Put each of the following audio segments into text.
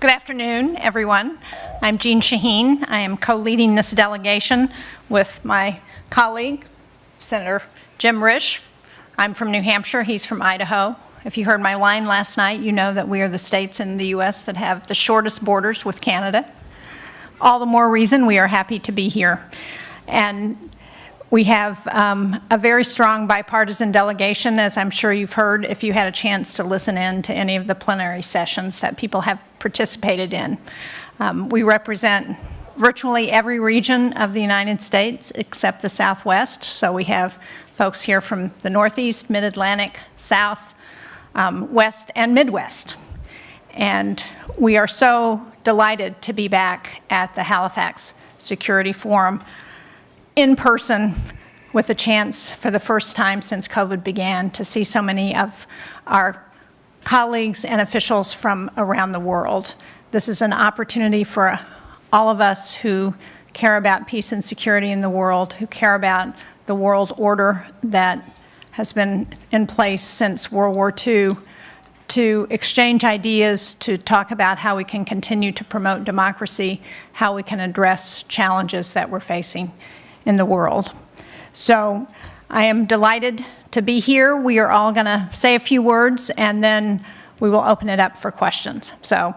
Good afternoon, everyone. I'm Jean Shaheen. I am co-leading this delegation with my colleague, Senator Jim Risch. I'm from New Hampshire. He's from Idaho. If you heard my line last night, you know that we are the states in the U.S. that have the shortest borders with Canada. All the more reason we are happy to be here. And we have a very strong bipartisan delegation, as I'm sure you've heard if you had a chance to listen in to any of the plenary sessions that people have participated in. We represent virtually every region of the United States except the Southwest. So we have folks here from the Northeast, Mid-Atlantic, South, West, and Midwest. And we are so delighted to be back at the Halifax Security Forum in person with a chance for the first time since COVID began to see so many of our colleagues and officials from around the world. This is an opportunity for all of us who care about peace and security in the world, who care about the world order that has been in place since World War II, to exchange ideas, to talk about how we can continue to promote democracy, how we can address challenges that we're facing in the world. So I am delighted to be here. We are all going to say a few words, and then we will open it up for questions. So,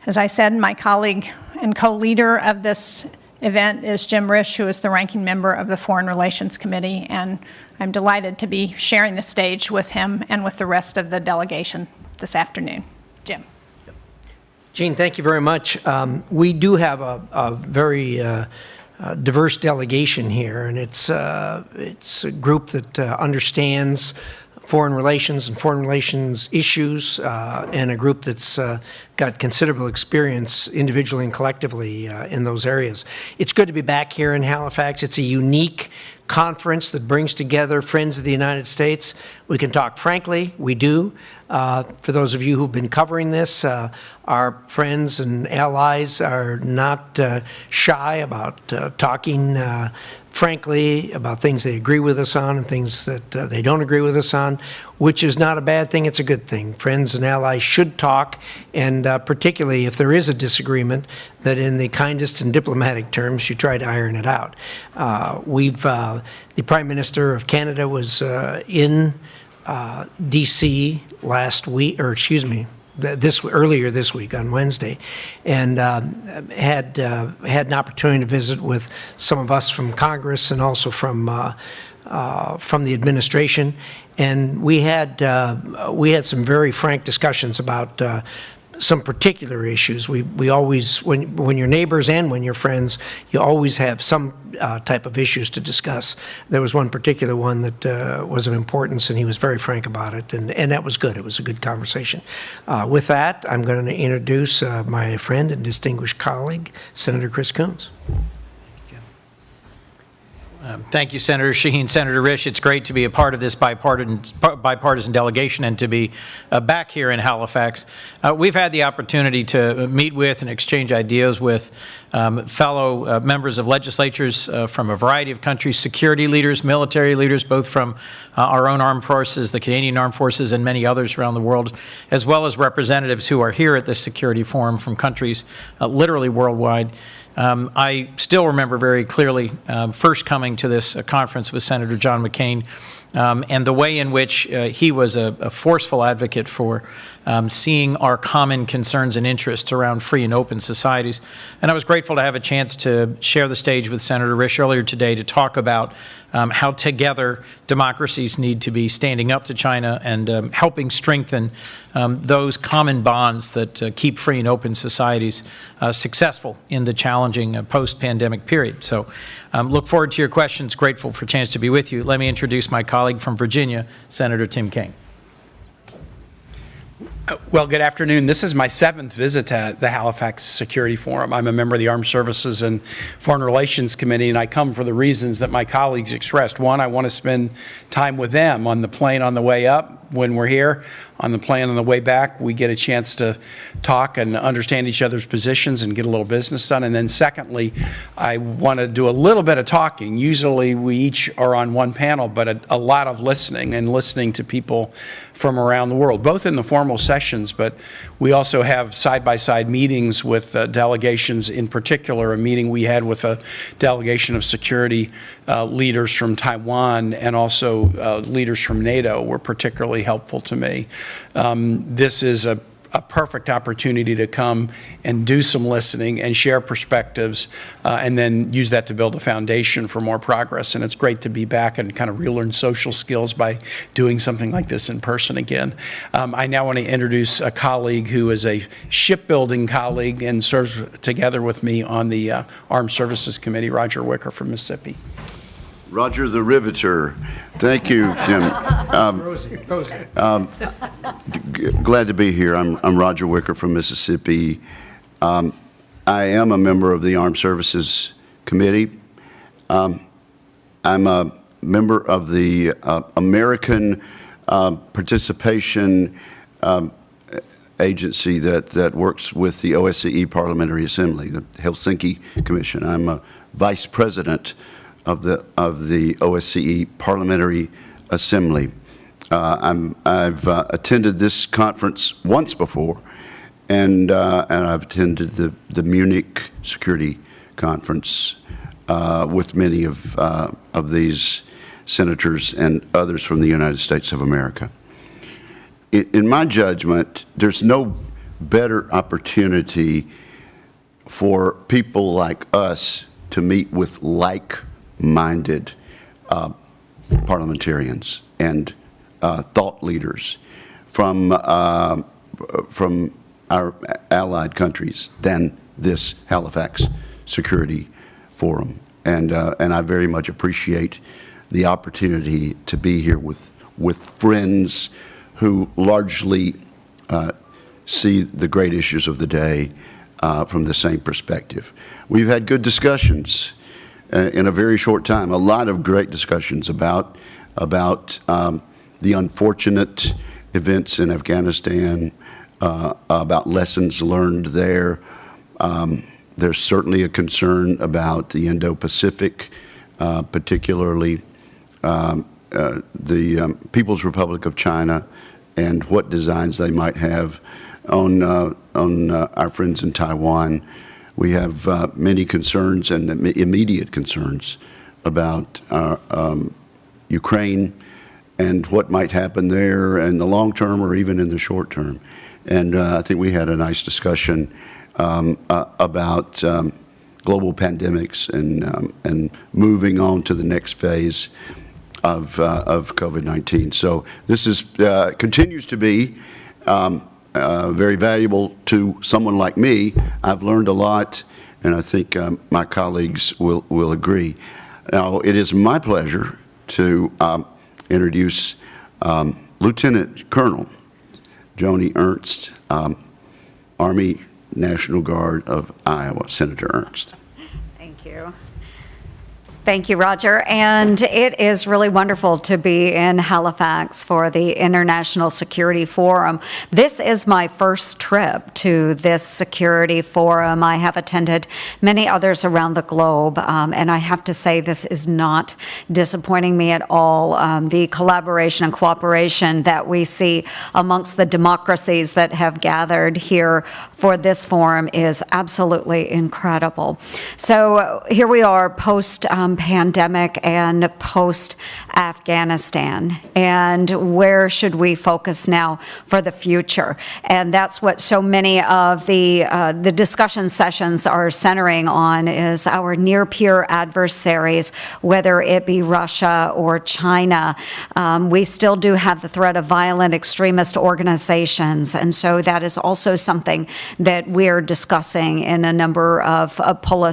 as I said, my colleague and co-leader of this event is Jim Risch, who is the ranking member of the Foreign Relations Committee, and I'm delighted to be sharing the stage with him and with the rest of the delegation this afternoon. Jim. Jean, thank you very much. We do have a very diverse delegation here, and it's a group that understands foreign relations and foreign relations issues, and a group that's got considerable experience individually and collectively in those areas. It's good to be back here in Halifax. It's a unique conference that brings together friends of the United States. We can talk frankly, we do. For those of you who've been covering this, our friends and allies are not shy about talking frankly about things they agree with us on and things that they don't agree with us on, which is not a bad thing, it's a good thing. Friends and allies should talk, and particularly if there is a disagreement, that in the kindest and diplomatic terms, you try to iron it out. The Prime Minister of Canada was in D.C. last week, or excuse me, earlier this week on Wednesday, and had an opportunity to visit with some of us from Congress and also from the administration, and we had some very frank discussions about some particular issues. We always, when you're neighbors and when you're friends, you always have some type of issues to discuss. There was one particular one that was of importance, and he was very frank about it, and that was good. It was a good conversation. With that, I'm going to introduce my friend and distinguished colleague, Senator Chris Coons. Thank you, Senator Shaheen. Senator Risch, it's great to be a part of this bipartisan delegation and to be back here in Halifax. We've had the opportunity to meet with and exchange ideas with fellow members of legislatures from a variety of countries, security leaders, military leaders, both from our own armed forces, the Canadian Armed Forces, and many others around the world, as well as representatives who are here at this security forum from countries literally worldwide. I still remember very clearly first coming to this conference with Senator John McCain and the way in which he was a forceful advocate for seeing our common concerns and interests around free and open societies. And I was grateful to have a chance to share the stage with Senator Risch earlier today to talk about how together democracies need to be standing up to China and helping strengthen those common bonds that keep free and open societies successful in the challenging post-pandemic period. So look forward to your questions. Grateful for a chance to be with you. Let me introduce my colleague from Virginia, Senator Tim Kaine. Well, good afternoon. This is my 7th visit to the Halifax Security Forum. I'm a member of the Armed Services and Foreign Relations Committee, and I come for the reasons that my colleagues expressed. One, I want to spend time with them on the plane on the way up when we're here. On the plane on the way back, we get a chance to talk and understand each other's positions and get a little business done. And then secondly, I want to do a little bit of talking. Usually we each are on one panel, but a lot of listening and listening to people from around the world, both in the formal setting sessions, but we also have side-by-side meetings with delegations. In particular, a meeting we had with a delegation of security leaders from Taiwan and also leaders from NATO were particularly helpful to me. This is a perfect opportunity to come and do some listening and share perspectives and then use that to build a foundation for more progress. And it's great to be back and kind of relearn social skills by doing something like this in person again. I now want to introduce a colleague who is a shipbuilding colleague and serves together with me on the Armed Services Committee, Roger Wicker from Mississippi. Roger the Riveter. Thank you, Jim. Glad to be here. I'm Roger Wicker from Mississippi. I am a member of the Armed Services Committee. I'm a member of the American Participation Agency that works with the OSCE Parliamentary Assembly, the Helsinki Commission. I'm a vice president of the OSCE Parliamentary Assembly. I've attended this conference once before, and I've attended the Munich Security Conference with many of these senators and others from the United States of America. In my judgment, there's no better opportunity for people like us to meet with like-minded parliamentarians and thought leaders from our allied countries than this Halifax Security Forum. And I very much appreciate the opportunity to be here with friends who largely see the great issues of the day from the same perspective. We've had good discussions in a very short time, a lot of great discussions about the unfortunate events in Afghanistan, about lessons learned there. There's certainly a concern about the Indo-Pacific, particularly the People's Republic of China and what designs they might have on our friends in Taiwan. We have many concerns and immediate concerns about Ukraine and what might happen there in the long term or even in the short term. And I think we had a nice discussion about global pandemics and moving on to the next phase of COVID-19. So this is continues to be very valuable to someone like me. I've learned a lot, and I think my colleagues will agree. Now, it is my pleasure to introduce Lieutenant Colonel Joni Ernst, Army National Guard of Iowa, Senator Ernst. Thank you. Thank you, Roger. And it is really wonderful to be in Halifax for the International Security Forum. This is my first trip to this security forum. I have attended many others around the globe, and I have to say this is not disappointing me at all. The collaboration and cooperation that we see amongst the democracies that have gathered here for this forum is absolutely incredible. So here we are post-pandemic and post-Afghanistan. And where should we focus now for the future? And that's what so many of the discussion sessions are centering on, is our near-peer adversaries, whether it be Russia or China. We still do have the threat of violent extremist organizations. And so that is also something that we're discussing in a number of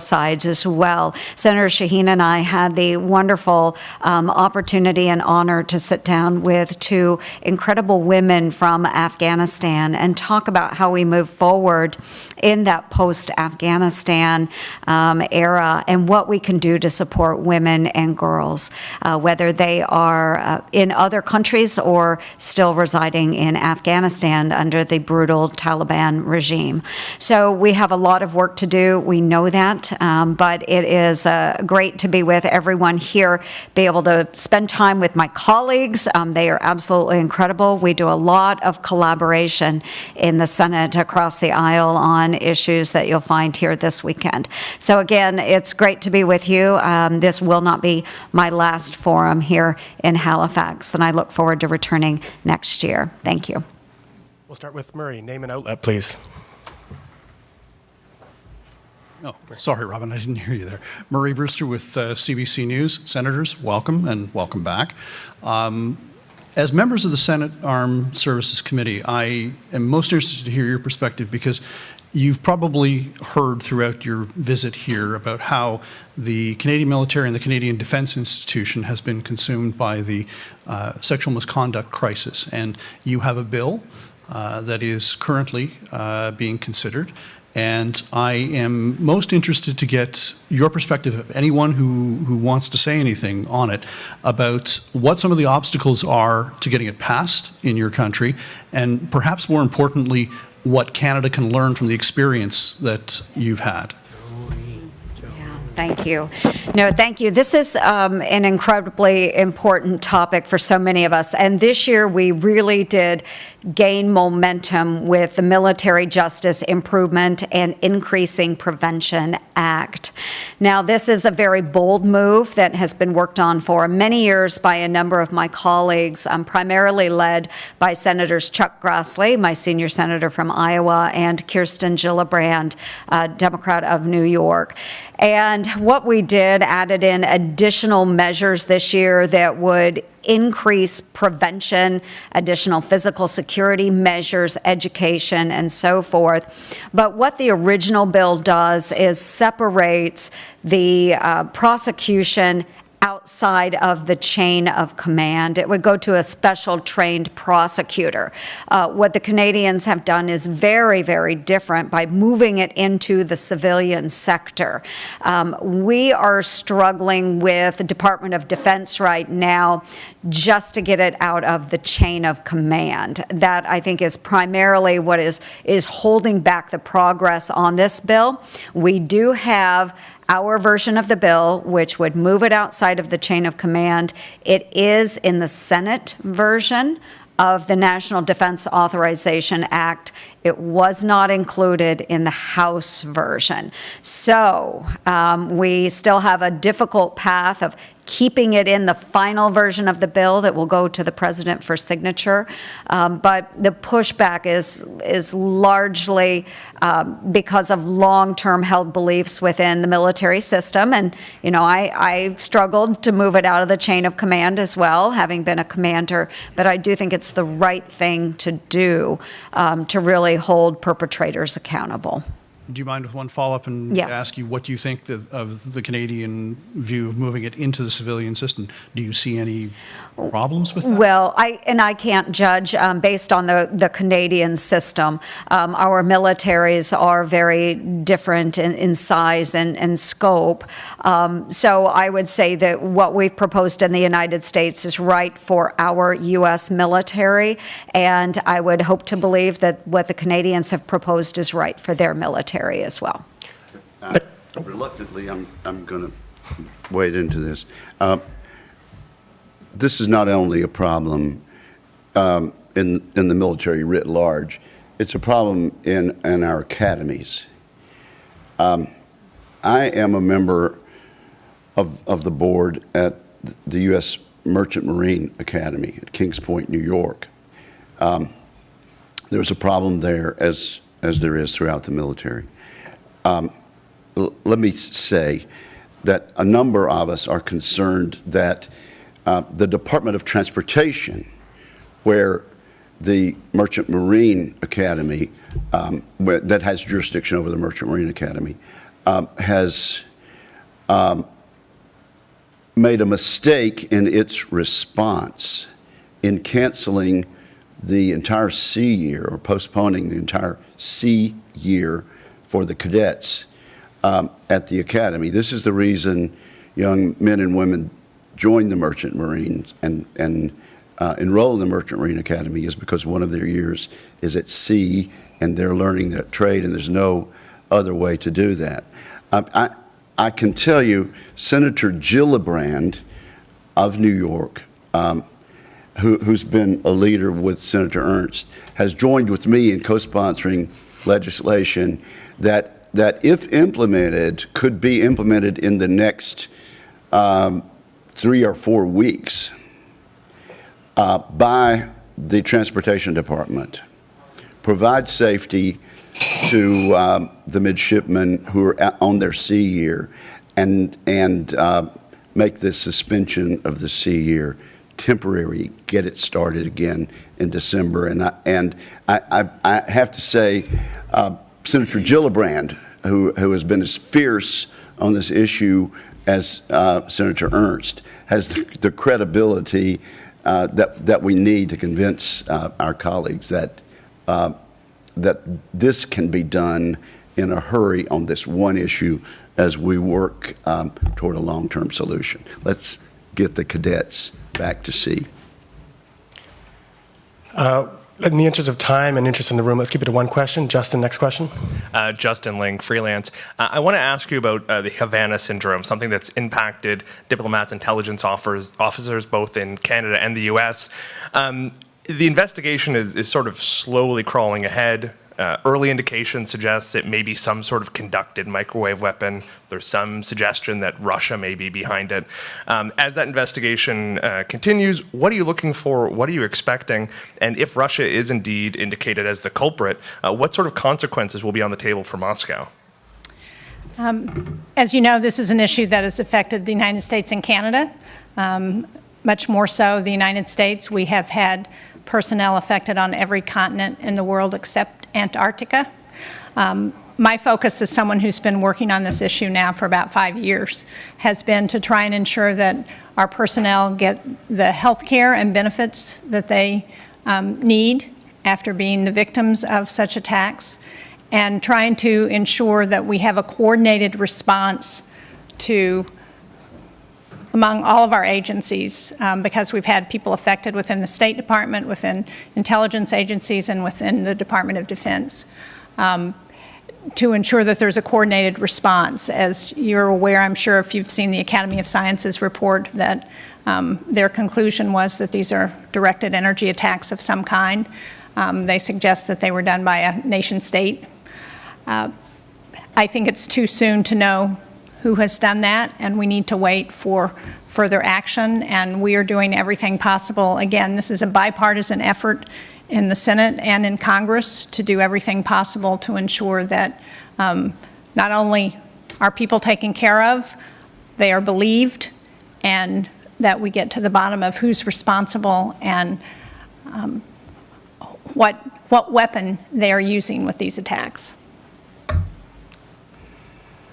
sides as well. Senator Shaheen and I had the wonderful opportunity and honor to sit down with two incredible women from Afghanistan and talk about how we move forward in that post-Afghanistan era and what we can do to support women and girls, whether they are in other countries or still residing in Afghanistan under the brutal Taliban regime. So we have a lot of work to do. We know that, but it is great to be be with everyone here, be able to spend time with my colleagues. They are absolutely incredible. We do a lot of collaboration in the Senate across the aisle on issues that you'll find here this weekend. So again, it's great to be with you. This will not be my last forum here in Halifax, and I look forward to returning next year. Thank you. We'll start with Murray. Name and outlet, please. Oh, sorry, Robin, I didn't hear you there. Murray Brewster with CBC News. Senators, welcome and welcome back. As members of the Senate Armed Services Committee, I am most interested to hear your perspective because you've probably heard throughout your visit here about how the Canadian military and the Canadian Defence Institution has been consumed by the sexual misconduct crisis. And you have a bill that is currently being considered. And I am most interested to get your perspective, of anyone who wants to say anything on it, about what some of the obstacles are to getting it passed in your country, and perhaps more importantly, what Canada can learn from the experience that you've had. Thank you. No, thank you. This is an incredibly important topic for so many of us. And this year we really did gain momentum with the Military Justice Improvement and Increasing Prevention Act. Now, this is a very bold move that has been worked on for many years by a number of my colleagues, primarily led by Senators Chuck Grassley, my senior senator from Iowa, and Kirsten Gillibrand, Democrat of New York. And what we did, added in additional measures this year that would increase prevention, additional physical security measures, education, and so forth. But what the original bill does is separates the prosecution outside of the chain of command. It would go to a special trained prosecutor. What the Canadians have done is very, very different by moving it into the civilian sector. We are struggling with the Department of Defense right now just to get it out of the chain of command. That, I think, is primarily what is holding back the progress on this bill. We do have our version of the bill, which would move it outside of the chain of command. It is in the Senate version of the National Defense Authorization Act. It was not included in the House version. So we still have a difficult path of keeping it in the final version of the bill that will go to the president for signature. But the pushback is largely because of long-term held beliefs within the military system. And, you know, I struggled to move it out of the chain of command as well, having been a commander. But I do think it's the right thing to do to really hold perpetrators accountable. Do you mind with one follow-up and Yes. ask you what do you think of the Canadian view of moving it into the civilian system? Do you see any problems with that? Well, I can't judge based on the Canadian system. Our militaries are very different in size and scope. So I would say that what we've proposed in the United States is right for our U.S. military, and I would hope to believe that what the Canadians have proposed is right for their military as well. Reluctantly, I'm going to wade into this. This is not only a problem in the military writ large, it's a problem in our academies. I am a member of the board at the U.S. Merchant Marine Academy at Kings Point, New York. There's a problem there as there is throughout the military. Let me say that a number of us are concerned that the Department of Transportation, where the Merchant Marine Academy, that has jurisdiction over the Merchant Marine Academy, has made a mistake in its response in canceling the entire sea year or postponing the entire sea year for the cadets at the academy. This is the reason young men and women join the Merchant Marines and enroll in the Merchant Marine Academy is because one of their years is at sea and they're learning their trade, and there's no other way to do that. I can tell you, Senator Gillibrand of New York, who's been a leader with Senator Ernst, has joined with me in co-sponsoring legislation that if implemented, could be implemented in the next 3 or 4 weeks by the Transportation Department. Provide safety to the midshipmen who are on their sea year, and make this suspension of the sea year temporary, get it started again in December. And I have to say, Senator Gillibrand, who has been as fierce on this issue as Senator Ernst, has the credibility that we need to convince our colleagues that this can be done in a hurry on this one issue as we work toward a long-term solution. Let's get the cadets back to sea. In the interest of time and interest in the room, let's keep it to one question. Justin, next question. Justin Ling, freelance. I want to ask you about the Havana syndrome, something that's impacted diplomats, intelligence officers, both in Canada and the U.S. The investigation is sort of slowly crawling ahead. Early indications suggest it may be some sort of conducted microwave weapon. There's some suggestion that Russia may be behind it. As that investigation continues, what are you looking for? What are you expecting? And if Russia is indeed indicated as the culprit, what sort of consequences will be on the table for Moscow? As you know, this is an issue that has affected the United States and Canada. Much more so the United States. We have had personnel affected on every continent in the world except Antarctica. My focus as someone who's been working on this issue now for about 5 years has been to try and ensure that our personnel get the health care and benefits that they need after being the victims of such attacks, and trying to ensure that we have a coordinated response to among all of our agencies, because we've had people affected within the State Department, within intelligence agencies, and within the Department of Defense, to ensure that there's a coordinated response. As you're aware, I'm sure if you've seen the Academy of Sciences report, that their conclusion was that these are directed energy attacks of some kind. They suggest that they were done by a nation state. I think it's too soon to know who has done that, and we need to wait for further action, and we are doing everything possible. Again, this is a bipartisan effort in the Senate and in Congress to do everything possible to ensure that not only are people taken care of, they are believed, and that we get to the bottom of who's responsible and what weapon they are using with these attacks.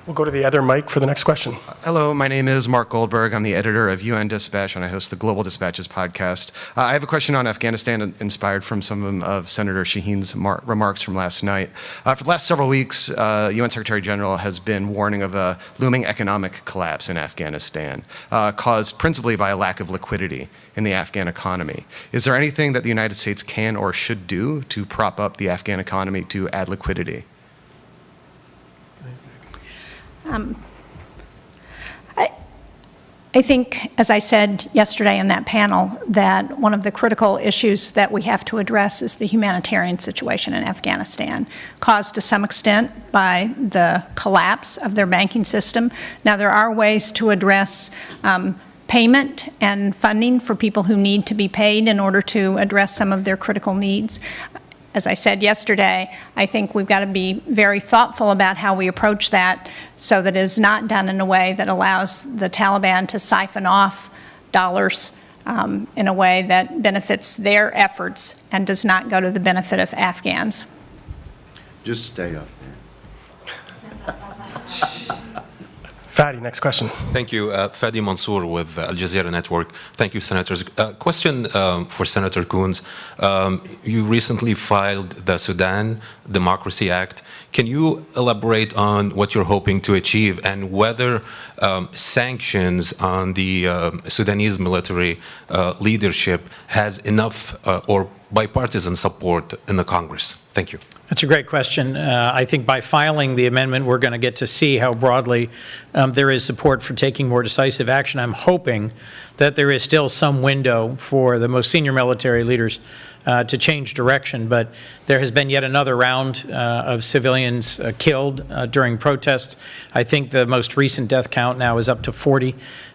We'll go to the other mic for the next question. Hello, my name is Mark Goldberg. I'm the editor of UN Dispatch, and I host the Global Dispatches podcast. I have a question on Afghanistan inspired from some of Senator Shaheen's remarks from last night. For the last several weeks, UN Secretary General has been warning of a looming economic collapse in Afghanistan, caused principally by a lack of liquidity in the Afghan economy. Is there anything that the United States can or should do to prop up the Afghan economy to add liquidity? I think, as I said yesterday in that panel, that one of the critical issues that we have to address is the humanitarian situation in Afghanistan, caused to some extent by the collapse of their banking system. Now, there are ways to address payment and funding for people who need to be paid in order to address some of their critical needs. As I said yesterday, I think we've got to be very thoughtful about how we approach that so that it is not done in a way that allows the Taliban to siphon off dollars in a way that benefits their efforts and does not go to the benefit of Afghans. Just stay up there. Fadi, next question. Thank you. Fadi Mansour with Al Jazeera Network. Thank you, Senators. Question for Senator Coons. You recently filed the Sudan Democracy Act. Can you elaborate on what you're hoping to achieve and whether sanctions on the Sudanese military leadership has enough or bipartisan support in the Congress? Thank you. That's a great question. I think by filing the amendment, we're going to get to see how broadly there is support for taking more decisive action. I'm hoping that there is still some window for the most senior military leaders to change direction, but there has been yet another round of civilians killed during protests. I think the most recent death count now is up to 40.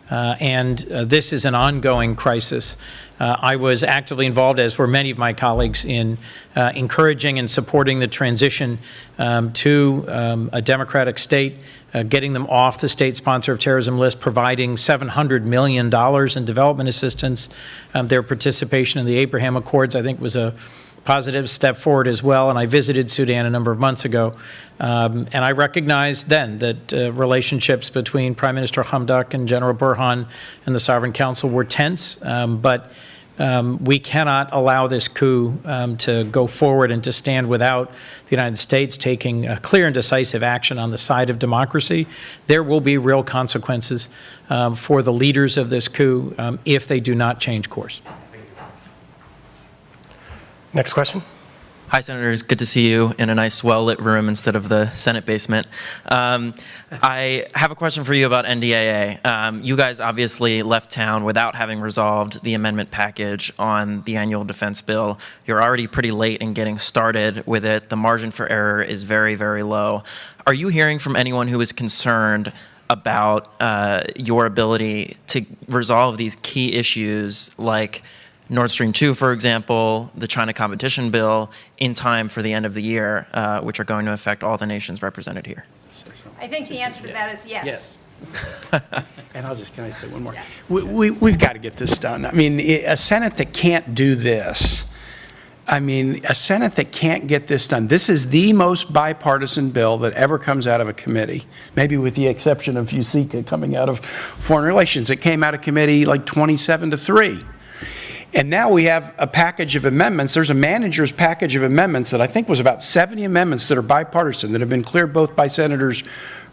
And this is an ongoing crisis. I was actively involved, as were many of my colleagues, in encouraging and supporting the transition to a democratic state, getting them off the state sponsor of terrorism list, providing $700 million in development assistance. Their participation in the Abraham Accords, I think, was a positive step forward as well, and I visited Sudan a number of months ago, and I recognized then that relationships between Prime Minister Hamdok and General Burhan and the Sovereign Council were tense, but we cannot allow this coup to go forward and to stand without the United States taking clear and decisive action on the side of democracy. There will be real consequences for the leaders of this coup if they do not change course. Next question. Hi, Senators. Good to see you in a nice, well-lit room instead of the Senate basement. I have a question for you about NDAA. You guys obviously left town without having resolved the amendment package on the annual defense bill. You're already pretty late in getting started with it. The margin for error is very, very low. Are you hearing from anyone who is concerned about your ability to resolve these key issues like Nord Stream 2, for example, the China competition bill, in time for the end of the year, which are going to affect all the nations represented here? I think the answer to that is yes. And can I say one more? We've got to get this done. I mean, a Senate that can't do this, a Senate that can't get this done, this is the most bipartisan bill that ever comes out of a committee, maybe with the exception of USICA coming out of Foreign Relations. It came out of committee like 27-3. And now we have a package of amendments. There's a manager's package of amendments that I think was about 70 amendments that are bipartisan, that have been cleared both by Senators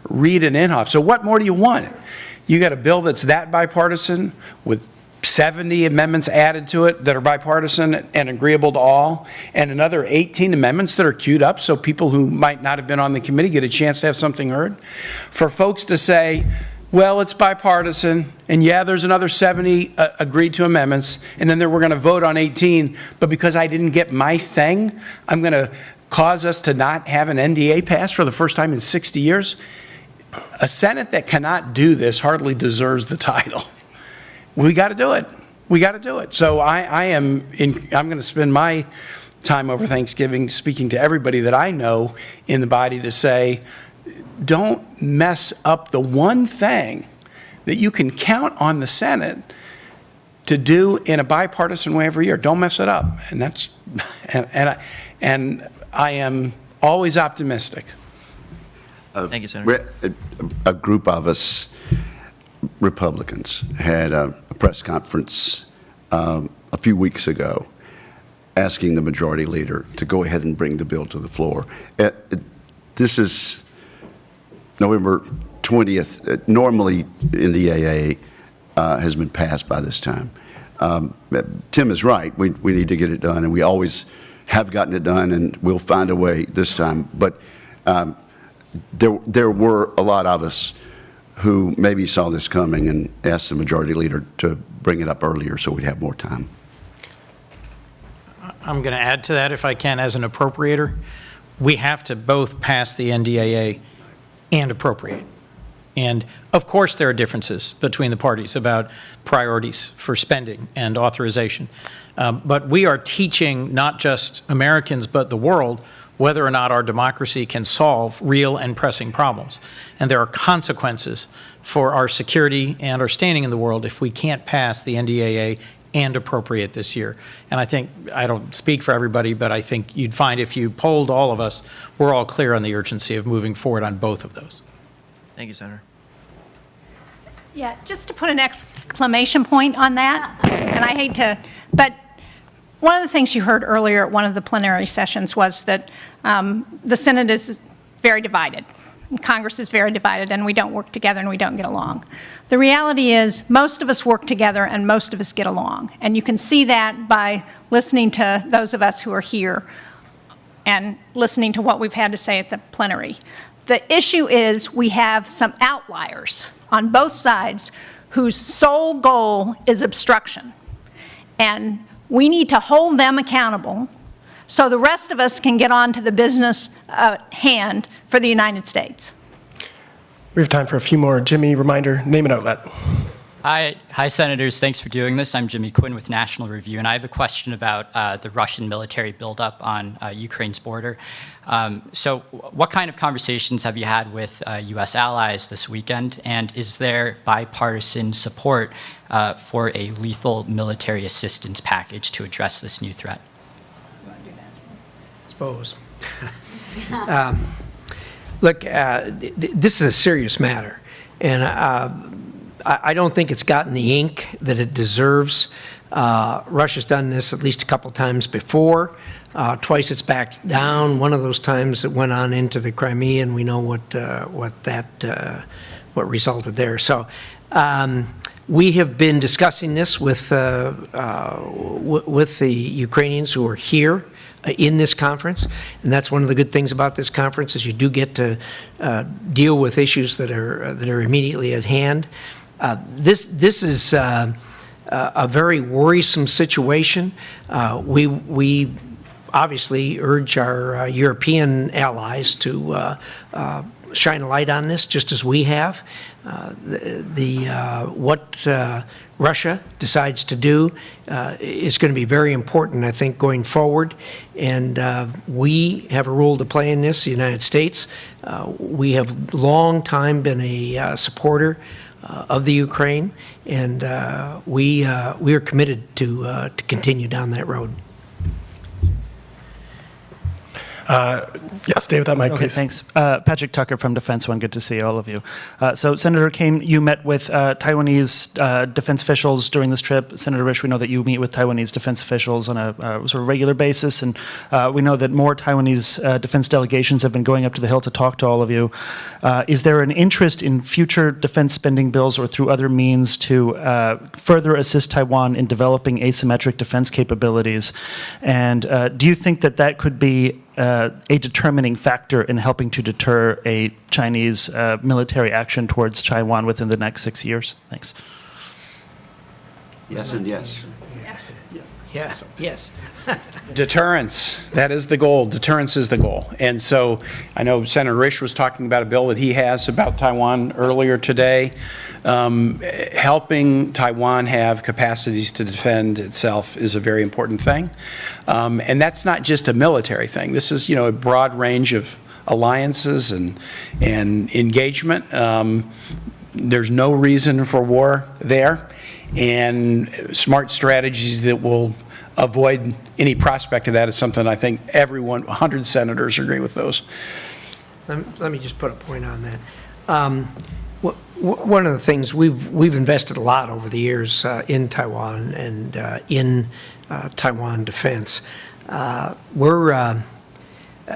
Reid and Inhofe. So what more do you want? You got a bill that's that bipartisan with 70 amendments added to it that are bipartisan and agreeable to all, and another 18 amendments that are queued up so people who might not have been on the committee get a chance to have something heard. For folks to say, well, it's bipartisan, and yeah, there's another 70 agreed to amendments, and then we're going to vote on 18, but because I didn't get my thing, I'm going to cause us to not have an NDA passed for the first time in 60 years. A Senate that cannot do this hardly deserves the title. We got to do it. We got to do it. So I'm going to spend my time over Thanksgiving speaking to everybody that I know in the body to say, don't mess up the one thing that you can count on the Senate to do in a bipartisan way every year. Don't mess it up. And that's and I am always optimistic. Thank you, Senator. A group of us, Republicans, had a press conference a few weeks ago asking the majority leader to go ahead and bring the bill to the floor. This is November 20th. Normally, NDAA has been passed by this time. Tim is right. We need to get it done, and we always have gotten it done, and we'll find a way this time. But there were a lot of us who maybe saw this coming and asked the majority leader to bring it up earlier so we'd have more time. I'm going to add to that, if I can, as an appropriator. We have to both pass the NDAA and appropriate. And of course there are differences between the parties about priorities for spending and authorization. But we are teaching not just Americans but the world whether or not our democracy can solve real and pressing problems. And there are consequences for our security and our standing in the world if we can't pass the NDAA and appropriate this year. And I think, I don't speak for everybody, but I think you'd find if you polled all of us, we're all clear on the urgency of moving forward on both of those. Thank you, Senator. Yeah, just to put an exclamation point on that, and I hate to, but one of the things you heard earlier at one of the plenary sessions was that the Senate is very divided. Congress is very divided, and we don't work together and we don't get along. The reality is most of us work together and most of us get along. And you can see that by listening to those of us who are here. and listening to what we've had to say at the plenary. The issue is we have some outliers on both sides whose sole goal is obstruction. And we need to hold them accountable so the rest of us can get on to the business at hand for the United States. We have time for a few more. Jimmy, reminder, name and outlet. Hi, Senators. Thanks for doing this. I'm Jimmy Quinn with National Review, and I have a question about the Russian military buildup on Ukraine's border. So what kind of conversations have you had with U.S. allies this weekend, and is there bipartisan support for a lethal military assistance package to address this new threat? I suppose. Look, this is a serious matter, and I don't think it's gotten the ink that it deserves. Russia's done this at least a couple times before. Twice it's backed down. One of those times it went on into the Crimea, and we know what resulted there. So we have been discussing this with the Ukrainians who are here in this conference, and that's one of the good things about this conference is you do get to deal with issues that are immediately at hand. This is a very worrisome situation. We obviously urge our European allies to shine a light on this, just as we have. What Russia decides to do is going to be very important, I think, going forward. And we have a role to play in this, the United States. We have long time been a supporter of the Ukraine, and we are committed to continue down that road. Yes, stay with that mic, Okay, please. thanks. Patrick Tucker from Defense One. Good to see all of you. So, Senator Kaine, you met with Taiwanese defense officials during this trip. Senator Risch, we know that you meet with Taiwanese defense officials on a sort of regular basis, and we know that more Taiwanese defense delegations have been going up to the Hill to talk to all of you. Is there an interest in future defense spending bills or through other means to further assist Taiwan in developing asymmetric defense capabilities? And do you think that that could be a determining factor in helping to deter a Chinese military action towards Taiwan within the next 6 years? Thanks. Yes and yes. Yeah, yes. Deterrence, that is the goal. Deterrence is the goal. And so I know Senator Risch was talking about a bill that he has about Taiwan earlier today. Helping Taiwan have capacities to defend itself is a very important thing. And that's not just a military thing. This is, a broad range of alliances and engagement. There's no reason for war there, and smart strategies that will avoid any prospect of that is something I think 100 senators agree with those. Let me just put a point on that. One of the things we've invested a lot over the years in Taiwan and in Taiwan defense.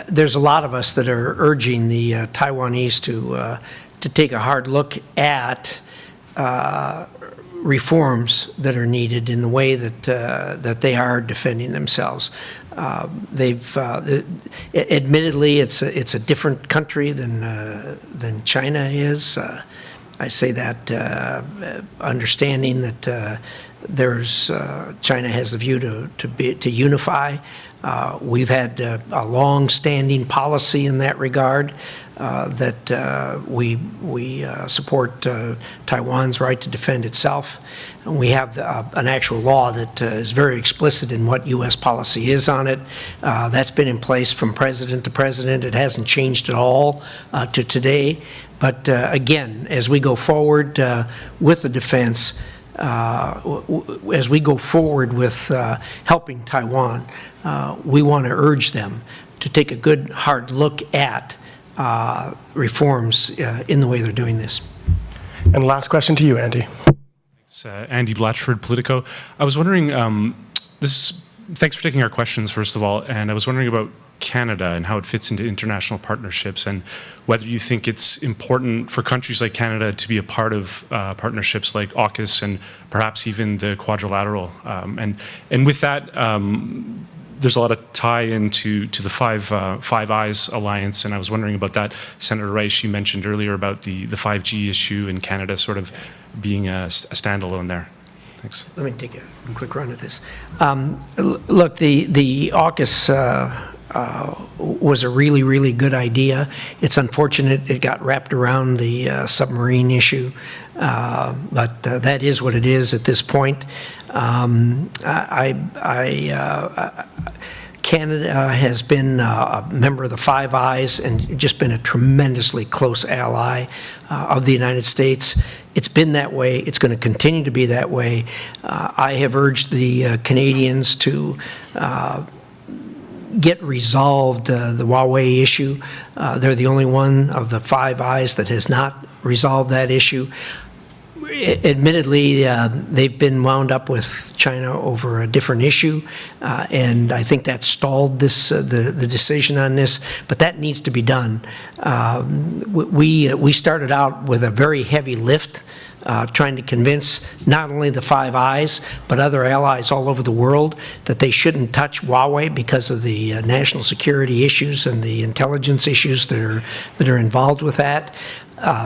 There's a lot of us that are urging the Taiwanese to take a hard look at reforms that are needed in the way that they are defending themselves. Admittedly, it's a different country than China is. I say that understanding that China has the view to unify. We've had a long-standing policy in that regard. That we support Taiwan's right to defend itself. And we have an actual law that is very explicit in what U.S. policy is on it. That's been in place from president to president. It hasn't changed at all to today. But again, as we go forward with the defense, as we go forward with helping Taiwan, we want to urge them to take a good, hard look at reforms in the way they're doing this. And last question to you, Andy. It's Andy Blatchford, Politico. I was wondering, thanks for taking our questions, first of all, and I was wondering about Canada and how it fits into international partnerships, and whether you think it's important for countries like Canada to be a part of partnerships like AUKUS and perhaps even the Quadrilateral. And with that, there's a lot of tie-in to the Five Eyes Alliance, and I was wondering about that. Senator Rice, you mentioned earlier about the 5G issue in Canada sort of being a standalone there. Thanks. Let me take a quick run at this. Look, the AUKUS was a really, really good idea. It's unfortunate it got wrapped around the submarine issue, but that is what it is at this point. Canada has been a member of the Five Eyes and just been a tremendously close ally of the United States. It's been that way. It's going to continue to be that way. I have urged the Canadians to get resolved the Huawei issue. They're the only one of the Five Eyes that has not resolved that issue. Admittedly, they've been wound up with China over a different issue, and I think that stalled this the decision on this. But that needs to be done. We started out with a very heavy lift, trying to convince not only the Five Eyes but other allies all over the world that they shouldn't touch Huawei because of the national security issues and the intelligence issues that are involved with that.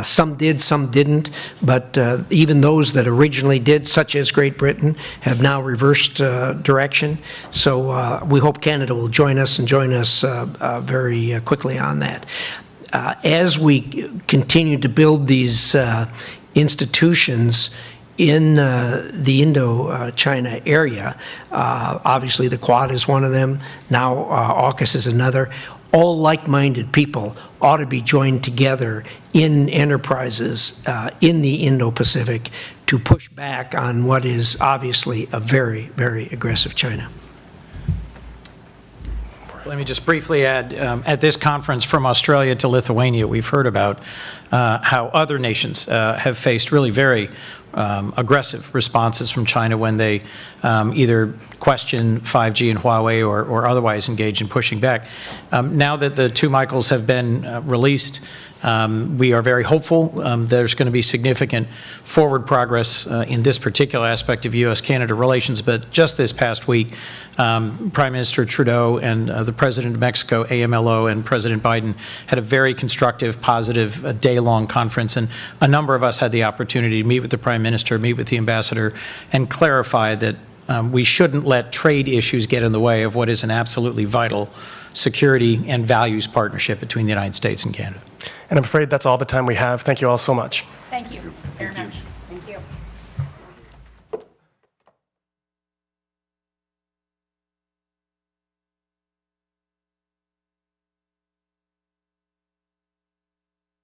Some did, some didn't, but even those that originally did, such as Great Britain, have now reversed direction. So we hope Canada will join us and join us very quickly on that. As we continue to build these institutions in the Indo-China area, obviously the Quad is one of them, now AUKUS is another. All like-minded people ought to be joined together in enterprises in the Indo-Pacific to push back on what is obviously a very, very aggressive China. Let me just briefly add, at this conference from Australia to Lithuania, we've heard about how other nations have faced really very aggressive responses from China when they either question 5G and Huawei or otherwise engage in pushing back. Now that the two Michaels have been released, we are very hopeful there's going to be significant forward progress in this particular aspect of U.S.-Canada relations. But just this past week, Prime Minister Trudeau and the President of Mexico, AMLO, and President Biden had a very constructive, positive, day-long conference. And a number of us had the opportunity to meet with the Prime Minister, meet with the Ambassador, and clarify that we shouldn't let trade issues get in the way of what is an absolutely vital security and values partnership between the United States and Canada. And I'm afraid that's all the time we have. Thank you all so much. Thank you very much. Thank you.